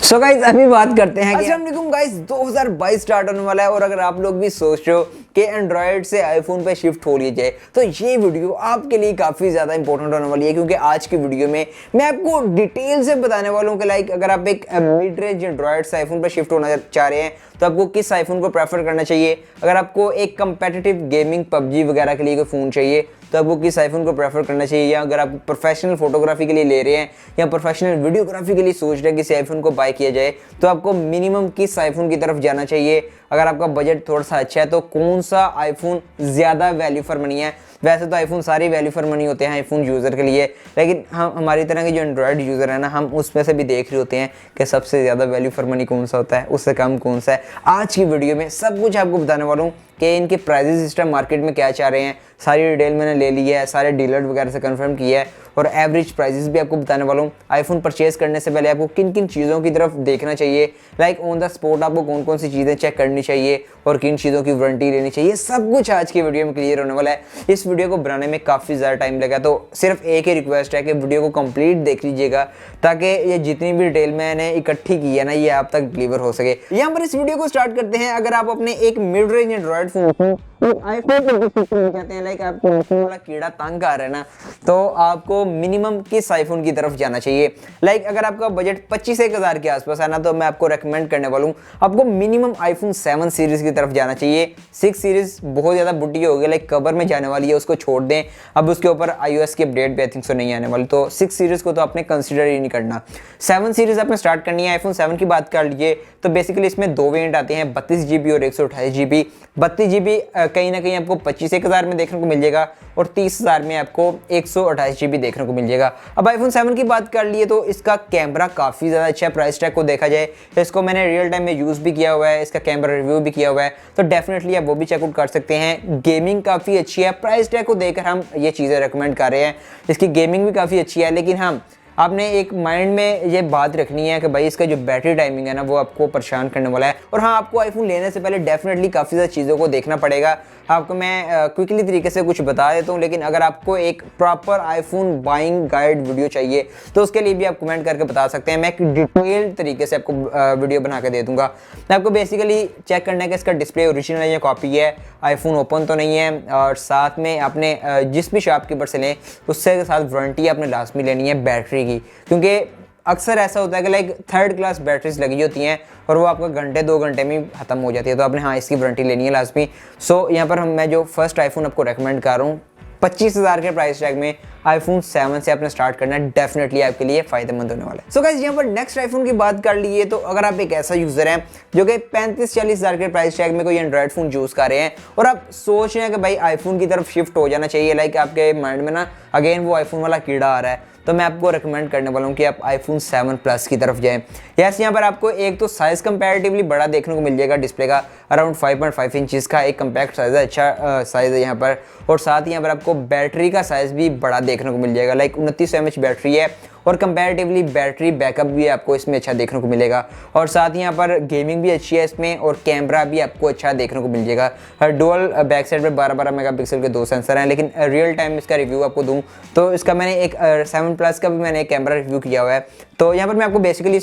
So guys अभी बात करते हैं अस्सलाम वालेकुम गाइज 2022 स्टार्ट होने वाला है और अगर आप लोग भी सोच रहे हो कि एंड्रॉयड से आईफोन पे शिफ्ट हो लिया जाए तो ये वीडियो आपके लिए काफ़ी ज़्यादा इंपॉर्टेंट होने वाली है, क्योंकि आज की वीडियो में मैं आपको डिटेल से बताने वाला हूँ कि लाइक अगर आप एक मिड रेंज एंड्रॉयड से आईफोन पे शिफ्ट होना चाह रहे हैं तो आपको किस आईफोन को प्रेफर करना चाहिए। अगर आपको एक कंपेटिटिव गेमिंग पबजी वगैरह के लिए कोई फ़ोन चाहिए तो आपको किस आईफोन को प्रेफर करना चाहिए, या अगर आप प्रोफेशनल फोटोग्राफी के लिए ले रहे हैं या प्रोफेशनल वीडियोग्राफी के लिए सोच रहे हैं किसी आईफोन को बाय किया जाए तो आपको मिनिमम किस आईफोन की तरफ जाना चाहिए। अगर आपका बजट थोड़ा सा अच्छा है तो कौन सा आईफोन ज़्यादा वैल्यू फॉर मनी है। वैसे तो आईफोन सारे वैल्यू फॉर मनी होते हैं आईफोन यूज़र के लिए, लेकिन हम हमारी तरह के जो एंड्रॉयड यूज़र है ना, हम उसमें से भी देख रहे होते हैं कि सबसे ज़्यादा वैल्यू फॉर मनी कौन सा होता है, उससे कम कौन सा है। आज की वीडियो में सब कुछ आपको बताने वाला हूँ कि इनके प्राइजेस सिस्टम मार्केट में क्या चाह रहे हैं। सारी डिटेल मैंने ले ली है, सारे डीलर वगैरह से कंफर्म किया है और एवरेज प्राइजेस भी आपको बताने वाला हूँ। आईफोन परचेज करने से पहले आपको किन किन चीज़ों की तरफ देखना चाहिए, लाइक ऑन द स्पॉट आपको कौन कौन सी चीज़ें चेक करनी चाहिए और किन चीज़ों की वारंटी लेनी चाहिए, सब कुछ आज की वीडियो में क्लियर होने वाला है। इस वीडियो को बनाने में काफ़ी ज़्यादा टाइम लगा तो सिर्फ एक ही रिक्वेस्ट है कि वीडियो को कंप्लीट देख लीजिएगा ताकि ये जितनी भी डिटेल मैंने इकट्ठी की है ना ये आप तक डिलीवर हो सके। यहाँ पर इस वीडियो को स्टार्ट करते हैं। अगर आप अपने एक मिड रेंज एंड्रॉयड फोन कहते हैं लाइक आपको आईफोन वाला कीड़ा तंग आ रहा है ना, तो आपको मिनिमम किस आईफोन की तरफ जाना चाहिए। लाइक अगर आपका बजट 25,000 के आसपास है ना तो मैं आपको रेकमेंड करने वाला हूँ आपको मिनिमम आईफोन 7 सीरीज की तरफ जाना चाहिए। 6 सीरीज बहुत ज़्यादा बुढ़ी हो गई, लाइक कवर में जाने वाली है, उसको छोड़ दें। अब उसके ऊपर iOS की अपडेट भी आई थिंक सो नहीं आने वाली, तो 6 सीरीज को तो आपने कंसिडर ही नहीं करना। 7 सीरीज आपने स्टार्ट करनी है। आईफोन 7 की बात कर लीजिए तो बेसिकली इसमें दो वेरिएंट आते हैं, 32 GB और 128 GB। 32 GB कहीं ना कहीं आपको 25,000 में देखने को मिल जाएगा और 30,000 में आपको 128 GB देखने को मिल जाएगा। अब आईफोन 7 की बात कर लिए तो इसका कैमरा काफ़ी ज़्यादा अच्छा है। प्राइस टैग को देखा जाए तो इसको मैंने रियल टाइम में यूज़ भी किया हुआ है, इसका कैमरा रिव्यू भी किया हुआ है, तो डेफिनेटली आप वो भी चेकआउट कर सकते हैं। गेमिंग काफ़ी अच्छी है, प्राइस टैग को देखकर हम ये चीज़ें रिकमेंड कर रहे हैं। इसकी गेमिंग भी काफ़ी अच्छी है, लेकिन हम आपने एक माइंड में ये बात रखनी है कि भाई इसका जो बैटरी टाइमिंग है ना वो आपको परेशान करने वाला है। और हाँ, आपको आईफोन लेने से पहले डेफिनेटली काफ़ी ज़्यादा चीज़ों को देखना पड़ेगा। आपको मैं क्विकली तरीके से कुछ बता देता हूँ, लेकिन अगर आपको एक proper iPhone buying guide video चाहिए तो उसके लिए भी आप कमेंट करके बता सकते हैं। मैं एक डिटेल तरीके से आपको वीडियो बना के दे दूँगा। आपको बेसिकली चेक करना है कि इसका डिस्प्ले ओरिजिनल है या कॉपी है, आईफोन ओपन तो नहीं है, और साथ में आपने जिस भी शॉपकीपर से लें उससे साथ वारंटी आपने लाजमी लेनी है बैटरी की, क्योंकि अक्सर ऐसा होता है कि लाइक थर्ड क्लास बैटरीज लगी होती हैं और वो आपका घंटे 2 घंटे में ख़त्म हो जाती है, तो आपने हाँ इसकी वारंटी लेनी है लाजमी। सो यहाँ पर मैं जो फर्स्ट आईफोन आपको रेकमेंड कर रहा हूँ 25,000 के प्राइस टैग में आईफोन 7 से आपने स्टार्ट करना है, डेफिनेटली आपके लिए फायदेमंद होने वाला है। सो गाइस यहाँ पर नेक्स्ट आईफोन की बात कर लिए तो अगर आप एक ऐसा यूज़र हैं जो कि 35-40,000 के प्राइस टैग में कोई एंड्रॉयड फ़ोन यूज़ कर रहे हैं और आप सोच रहे हैं कि भाई आईफोन की तरफ शिफ्ट हो जाना चाहिए, लाइक आपके माइंड में ना अगेन वो आईफोन वाला कीड़ा आ रहा है, तो मैं आपको रिकमेंड करने वाला हूँ कि आप आईफोन 7 प्लस की तरफ जाएं। यस, यहाँ पर आपको एक तो साइज़ कंपैरेटिवली बड़ा देखने को मिल जाएगा, डिस्प्ले का अराउंड 5.5 इंचज़ का एक कम्पैक्ट साइज़ है, अच्छा साइज़ है यहाँ पर, और साथ ही यहाँ पर आपको बैटरी का साइज़ भी बड़ा देखने को मिल जाएगा, लाइक 2900 mAh बैटरी है और कंपैरेटिवली बैटरी बैकअप भी आपको इसमें अच्छा देखने को मिलेगा। और साथ ही यहाँ पर गेमिंग भी अच्छी है इसमें और कैमरा भी आपको अच्छा देखने को मिल जाएगा। डुअल बैक साइड में 12-12 मेगापिक्सल के 2 सेंसर हैं, लेकिन रियल टाइम इसका रिव्यू आपको दूं तो इसका मैंने एक 7 प्लस का भी मैंने एक कैमरा रिव्यू किया हुआ है। तो यहाँ पर मैं आपको बेसिकली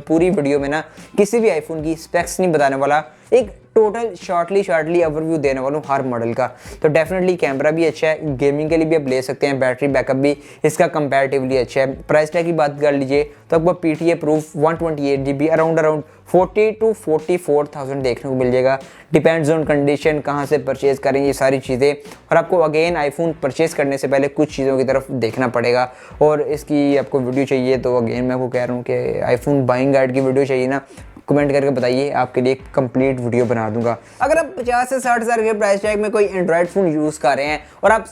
पूरी वीडियो में ना किसी भी आईफोन की स्पेक्स नहीं बताने वाला, एक टोटल शॉर्टली ओवरव्यू देने वाला हूँ हर मॉडल का। तो डेफिनेटली कैमरा भी अच्छा है, गेमिंग के लिए भी आप ले सकते हैं, बैटरी बैकअप भी इसका कंपैरेटिवली अच्छा है। प्राइस टैग की बात कर लीजिए तो आपको PTA proof 128 GB around 40 to 44,000 देखने को मिल जाएगा। डिपेंड्स ऑन कंडीशन, कहाँ से परचेज़ करें ये सारी चीज़ें, और आपको अगेन आईफोन परचेज़ करने से पहले कुछ चीज़ों की तरफ देखना पड़ेगा। और इसकी आपको वीडियो चाहिए तो अगेन मैं आपको कह रहा हूँ कि आईफोन बाइंग गाइड की वीडियो चाहिए ना, कमेंट करके बताइए, आपके लिए कंप्लीट वीडियो बना दूंगा। अगर आप 50 से 60,000 के प्राइस टैग में कोई एंड्रॉयड फ़ोन यूज़ कर रहे हैं और आप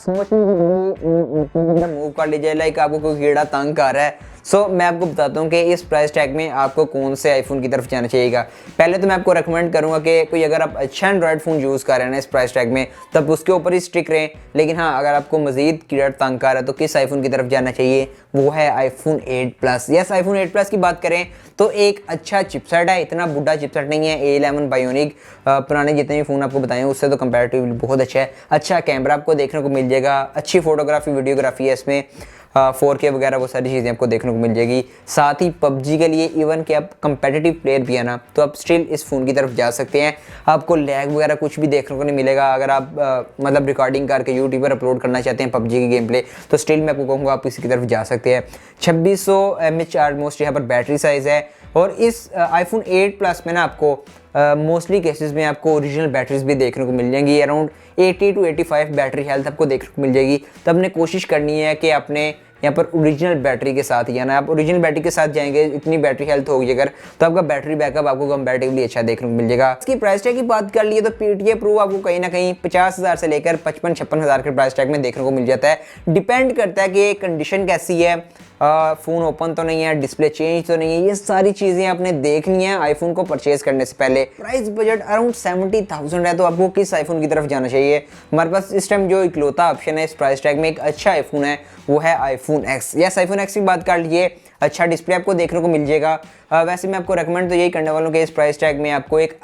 मूव कर लीजिए, लाइक आपको कोई कीड़ा तंग कर रहा है, सो मैं आपको बताता हूँ कि इस प्राइस टैग में आपको कौन से आईफोन की तरफ जाना चाहिएगा। पहले तो मैं आपको रेकमेंड करूँगा कि कोई अगर आप अच्छा एंड्रॉयड फ़ोन यूज़ कर रहे हैं ना इस प्राइस टैग में तब उसके ऊपर ही स्टिक रहें, लेकिन हाँ अगर आपको मज़ीद कीड़ा तंग कर रहा है तो किस आईफोन की तरफ जाना चाहिए, वो है iPhone 8 plus. Yes, iPhone 8 plus की बात करें तो एक अच्छा चिपसेट है, इतना बुढ़ा चिपसेट नहीं है, A11 बायोनिक, पुराने जितने भी फ़ोन आपको बताएं उससे तो कंपैरेटिवली बहुत अच्छा है। अच्छा कैमरा आपको देखने को मिल जाएगा, अच्छी फोटोग्राफी वीडियोग्राफी है इसमें। 4K वगैरह वो सारी चीज़ें आपको देखने को मिल जाएगी। साथ ही पबजी के लिए इवन कि आप कंपेटिटिव प्लेयर भी है ना, तो आप स्टिल इस फ़ोन की तरफ जा सकते हैं। आपको लैग वगैरह कुछ भी देखने को नहीं मिलेगा। अगर आप मतलब रिकॉर्डिंग करके यूट्यूब पर अपलोड करना चाहते हैं पबजी की गेम प्ले, तो स्टिल मैं आपको कहूँगा आप इसकी तरफ जा सकते हैं। 2600 mAh ऑलमोस्ट यहाँ पर बैटरी साइज़ है। और इस iPhone 8 Plus में ना आपको मोस्टली केसेस में आपको ओरिजिनल बैटरीज भी देखने को मिल जाएंगी। अराउंड 80 to 85 बैटरी हेल्थ आपको देखने को मिल जाएगी। तो आपने कोशिश करनी है कि आपने यहाँ पर ओरिजिनल बैटरी के साथ या ना, आप ओरिजिनल बैटरी के साथ जाएंगे, इतनी बैटरी हेल्थ होगी अगर, तो आपका बैटरी बैकअप आपको कंपैरेटिवली अच्छा देखने को मिल जाएगा। इसकी प्राइस टैग की बात कर लिए तो PTA Pro आपको कहीं ना कहीं 50,000 से लेकर 55-56 हज़ार के प्राइस टैग में देखने को मिल जाता है। डिपेंड करता है कि कंडीशन कैसी है, फ़ोन ओपन तो नहीं है, डिस्प्ले चेंज तो नहीं है, ये सारी चीज़ें आपने देखनी है आईफोन को परचेज करने से पहले। प्राइस बजट अराउंड 70,000 है, तो आपको किस आईफोन की तरफ जाना चाहिए? हमारे पास इस टाइम जो इकलौता ऑप्शन है इस प्राइस टैग में एक अच्छा आईफोन है, वो है iPhone X। Yes, iPhone X की बात कर लीजिए, अच्छा डिस्प्ले आपको देखने को मिल जाएगा। वैसे मैं आपको रेकमेंड तो यही करने वाला हूँ कि इस प्राइस टैग में आपको एक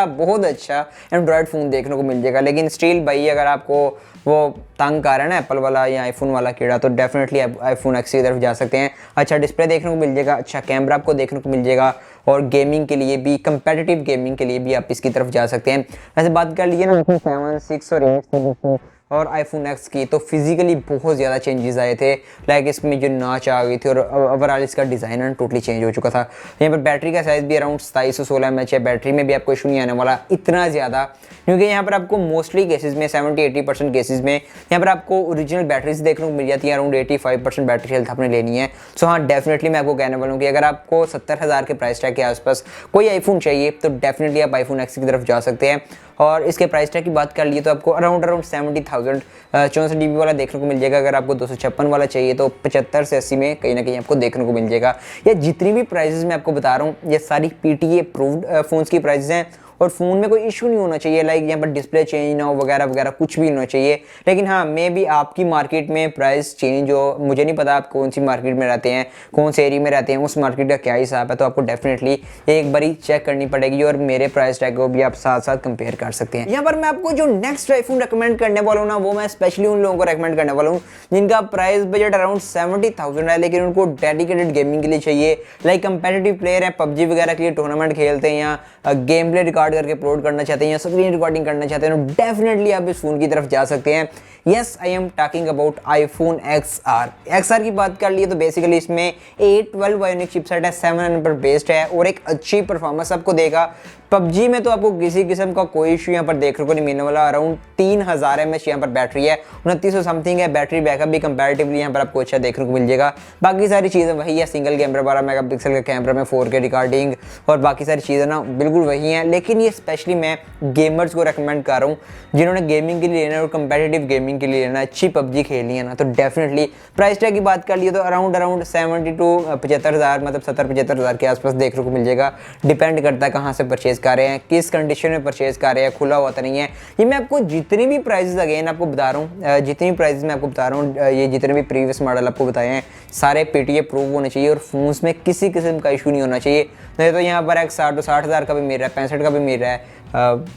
बहुत अच्छा एंड्रॉयड फ़ोन देखने को मिल जाएगा। लेकिन स्टिल भाई, अगर आपको वो तंग कर रहा है ना एप्पल वाला या आईफोन वाला कीड़ा, तो डेफिनेटली आप iPhone X की तरफ जा सकते हैं। अच्छा डिस्प्ले देखने को मिल जाएगा, अच्छा कैमरा आपको देखने को मिल जाएगा, और गेमिंग के लिए भी, कंपेटिटिव गेमिंग के लिए भी आप इसकी तरफ जा सकते हैं। वैसे बात कर लीजिए ना 7, 6 और 8 और iPhone X की, तो फिजिकली बहुत ज़्यादा चेंजेस आए थे। लाइक इसमें जो नॉच आ गई थी और ओवरऑल इसका डिज़ाइन टोटली चेंज हो चुका था। यहाँ पर बैटरी का साइज़ भी अराउंड 2716 mAh है। बैटरी में भी आपको इशू नहीं आने वाला इतना ज़्यादा, क्योंकि यहाँ पर आपको मोस्टली केसेस में 70-80% केसेस में यहाँ पर आपको ओरिजिनल बैटरीज देखने को मिल जाती है। अराउंड 85% बैटरी हेल्थ आपने लेनी है। सो हाँ, डेफिनेटली मैं आपको कहने वाला हूँ कि अगर आपको 70,000 के प्राइस टैग के आसपास कोई आईफोन चाहिए, तो डेफिनेटली आप iPhone X की तरफ जा सकते हैं। और इसके प्राइस टैग की बात कर लिए तो आपको अराउंड 70,000 64 GB वाला देखने को मिल जाएगा। अगर आपको 256 वाला चाहिए तो 75 से 80 में कहीं ना कहीं आपको देखने को मिल जाएगा। ये जितनी भी प्राइसेस मैं आपको बता रहा हूँ, ये सारी PTA अप्रूव्ड फ़ोन्स की प्राइसेस हैं, और फ़ोन में कोई इशू नहीं होना चाहिए। लाइक यहाँ पर डिस्प्ले चेंज ना हो वगैरह वगैरह, कुछ भी होना चाहिए। लेकिन हाँ, मे भी आपकी मार्केट में प्राइस चेंज हो, मुझे नहीं पता आप कौन सी मार्केट में रहते हैं, कौन से एरिया में रहते हैं, उस मार्केट का क्या हिसाब है, तो आपको डेफिनेटली एक बारी चेक करनी पड़ेगी और मेरे प्राइस टैग को भी आप साथ साथ कंपेयर कर सकते हैं। यहाँ पर मैं आपको जो नेक्स्ट आईफोन रिकमेंड करने वाला हूँ ना, वो मैं स्पेशली उन लोगों को रिकमेंड करने वाला हूँ जिनका प्राइस बजट अराउंड 70,000 है, लेकिन उनको डेडिकेटेड गेमिंग के लिए चाहिए। लाइक कंपेटिटिव प्लेयर है, पबजी वगैरह के लिए टूर्नामेंट खेलते हैं या गेम प्ले रिकॉर्ड करके अपलोड करना चाहते हैं या स्क्रीन रिकॉर्डिंग करना चाहते हैं, तो डेफिनेटली आप इस फोन की तरफ जा सकते हैं। Yes, I am talking about iPhone XR की बात कर लिए तो बेसिकली इसमें 812 बायोनिक चिपसेट है, 7 पर बेस्ड है और एक अच्छी परफॉर्मेंस आपको देगा। पबजी में तो आपको किसी किस्म का कोई इशू यहाँ पर देखने को नहीं मिलने वाला। अराउंड 3000 mAh यहाँ पर बैटरी है, 2900 समथिंग है। बैटरी बैकअप भी कंपैरेटिवली यहाँ पर आपको अच्छा देखने को मिल जाएगा। बाकी सारी चीज़ें वही है, सिंगल कैमरा 12 मेगापिक्सल का कैमरा में 4K रिकॉर्डिंग और बाकी सारी चीज़ें ना बिल्कुल वही हैं। लेकिन ये स्पेशली मैं गेमर्स को रिकमेंड कर रहा हूँ जिन्होंने गेमिंग के लिए लेना है और कंपेटिटिव गेमिंग के लिए लेना है, अच्छी पबजी खेलनी है ना, तो डेफिनेटली प्राइस टैग की बात कर लिए तो अराउंड 70 to 75,000, मतलब 70-75,000 के आसपास देखने को मिल जाएगा। डिपेंड करता है कहाँ से परचेज कर रहे हैं, किस कंडीशन में परचेज कर रहे हैं, खुला हुआ तो नहीं है। ये मैं आपको जितनी भी प्राइसेस अगेन आपको बता रहा हूँ, जितनी प्राइसेस मैं आपको बता रहा हूँ, ये जितने भी प्रीवियस मॉडल आपको बताए हैं सारे PTA अप्रूव होने चाहिए और फोन्स में किसी किस्म का इशू नहीं होना चाहिए। नहीं तो यहाँ पर 60,000 का भी मिल रहा है, 65 का भी मिल रहा है,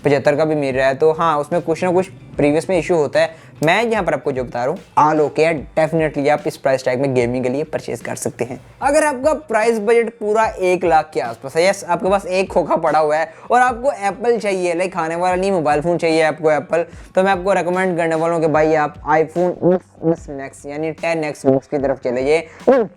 75 का भी मिल रहा है, तो हाँ उसमें कुछ ना कुछ प्रीवियस में इशू होता है। मैं यहाँ पर आपको जो बता रहा हूँ ऑल ओके है, डेफिनेटली आप इस प्राइस टैग में गेमिंग के लिए परचेज कर सकते हैं। अगर आपका प्राइस बजट पूरा 1 लाख के आसपास है, यस आपके पास एक खोखा पड़ा हुआ है और आपको एप्पल चाहिए, लाइक खाने वाला नहीं मोबाइल फ़ोन चाहिए आपको एप्पल, तो मैं आपको रिकमेंड करने वाला हूँ कि भाई आप iPhone X Max यानी 10X Max की तरफ चले जाइए।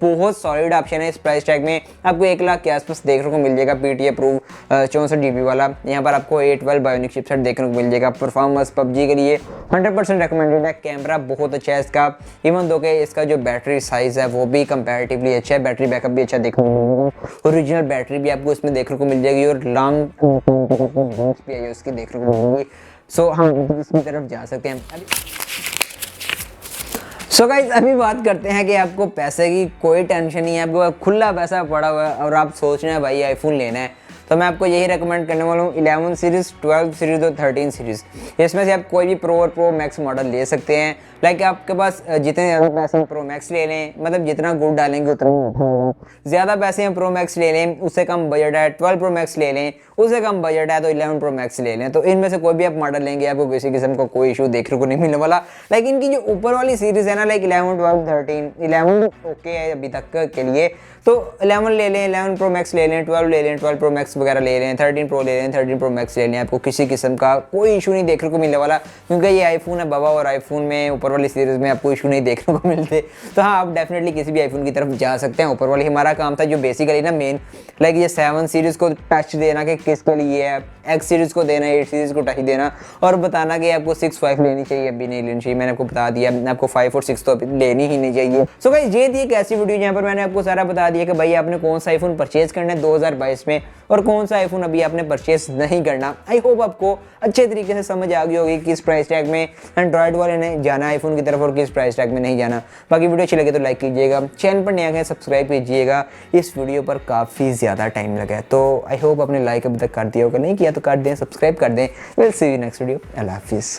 बहुत सॉलिड ऑप्शन है इस प्राइस टैग में, आपको 1 लाख के आसपास देखने को मिल जाएगा। PTA अप्रूव 64 GB वाला, यहाँ पर आपको 812 बायोनिक चिपसेट देखने को मिल जाएगा। परफॉर्मेंस पबजी के लिए 100% रिकमेंडेड है। कैमरा बहुत अच्छा है इसका, इवन दो के इसका जो बैटरी साइज़ है वो भी कंपैरेटिवली अच्छा है। बैटरी बैकअप भी अच्छा देखने को मिलेगा, ओरिजिनल बैटरी भी आपको इसमें देखने को मिल जाएगी और लॉन्ग भी है उसकी देखने को मिलेगी। सो हम इसकी तरफ जा सकते हैं। सो गाइस, अभी बात करते हैं कि आपको पैसे की कोई टेंशन नहीं है, आपको खुला पैसा पड़ा हुआ है और आप सोच रहे हैं भाई आईफोन लेना है, तो मैं आपको यही रेकमेंड करने वाला हूँ 11 सीरीज़, 12 सीरीज़ और 13 सीरीज़। इसमें से आप कोई भी प्रो और प्रो मैक्स मॉडल ले सकते हैं। लाइक आपके पास जितने ज़्यादा पैसे प्रो मैक्स ले लें, मतलब जितना गुड डालेंगे उतना ही ज़्यादा पैसे हैं प्रो मैक्स ले लें, उससे कम बजट है 12 प्रो मैक्स ले लें, उससे कम बजट है तो 11 प्रो मैक्स ले लें। तो इनमें से कोई भी आप मॉडल लेंगे आपको किसी किस्म का कोई इशू देखने को नहीं मिलने वाला। लाइक इनकी जो ऊपर वाली सीरीज़ है ना, लाइक 11, 12, 13, 11 ओके है अभी तक के लिए, तो 11 ले लें, 11 प्रो मैक्स ले लें, 12 ले लें, 12 प्रो मैक्स वगैरह ले लें, 13 प्रो ले लें, 13 प्रो मैक्स ले लें, आपको किसी किस्म का कोई इशू नहीं देखने को मिलने वाला, क्योंकि ये आईफोन है बाबा, और आईफोन में ऊपर वाली सीरीज़ में आपको इशू नहीं देखने को मिलते। तो हाँ, आप डेफिनेटली किसी भी आईफोन की तरफ जा सकते हैं। ऊपर वाली हमारा काम था जो बेसिकली ना मेन, लाइक ये 7 सीरीज़ को टच देना कि किसके लिए है, X सीरीज़ को देना, 8 सीरीज़ को टच देना, और बताना कि आपको 6, 5 लेनी चाहिए, अभी नहीं लेनी चाहिए। मैंने आपको बता दिया आपको 5 और 6 तो अभी लेनी ही नहीं चाहिए। सो गाइस, ये थी एक ऐसी वीडियो जहाँ पर मैंने आपको सारा बता दिया कि भाई आपने कौन सा आईफोन परचेज करना है 2022 में और कौन सा आईफोन अभी आपने परचेज नहीं करना। आई होप आपको अच्छे तरीके से समझ आ गई होगी किस प्राइस टैग में एंड्रॉइड वाले ने जाना आईफोन की तरफ और किस प्राइस टैग में नहीं जाना। बाकी वीडियो अच्छी लगे तो लाइक कीजिएगा, चैनल पर नया गए सब्सक्राइब कीजिएगा। इस वीडियो पर काफ़ी ज़्यादा टाइम लगा है, तो आई होप आपने लाइक अभी तक कर दिया होगा, नहीं किया तो कर दें, सब्सक्राइब कर दें। Will see you next video. अल्लाह हाफिज़।